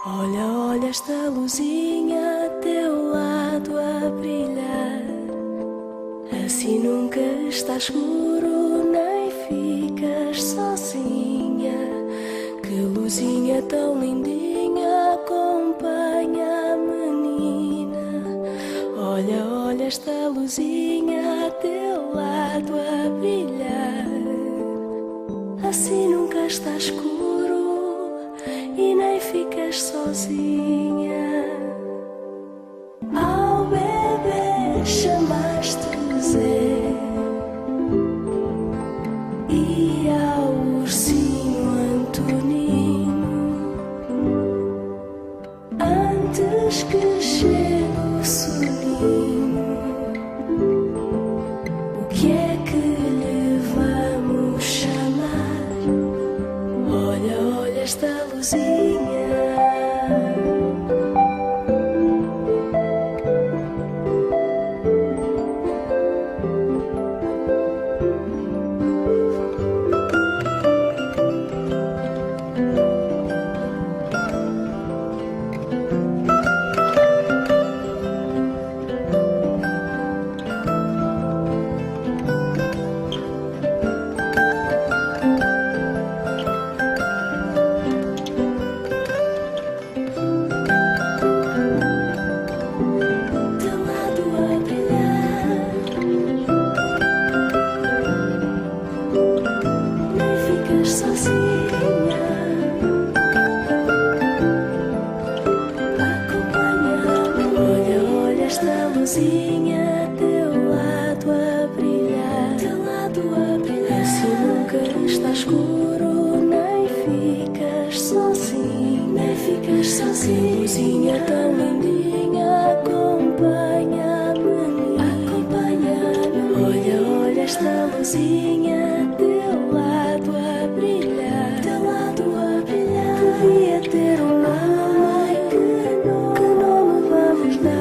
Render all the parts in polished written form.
Olha, olha esta luzinha a teu lado a brilhar. Assim nunca estás escuro, nem ficas sozinha. Que luzinha tão lindinha acompanha a menina. Olha, olha esta luzinha a teu lado a brilhar. Assim nunca estás escuro e nem ficas sozinha. Ao bebê chamaste Zé e ao ursinho Antonino. Antes que chegue o soninho, o que é que lhe vamos chamar? Olha, olha esta luzinha. Luzinha a teu lado a brilhar, teu lado a brilhar. Assim nunca está escuro, nem ficas sozinha, nem ficas sozinha. Luzinha tão lindinha acompanha a menina, acompanha a menina. Olha, olha esta luzinha a teu lado a brilhar, teu lado a brilhar. Devia ter um nome, que nome vamos dar?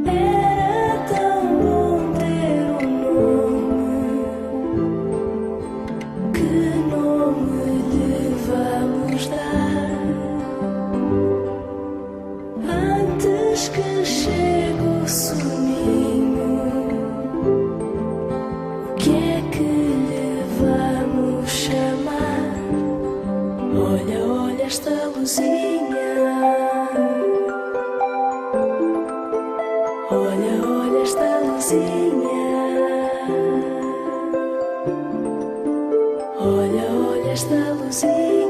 Era tão bom ter um nome. Que nome lhe vamos dar? Antes que chegue o soninho, o que é que lhe vamos chamar? Olha, olha esta luzinha. Olha, olha esta luzinha. Olha, olha esta luzinha.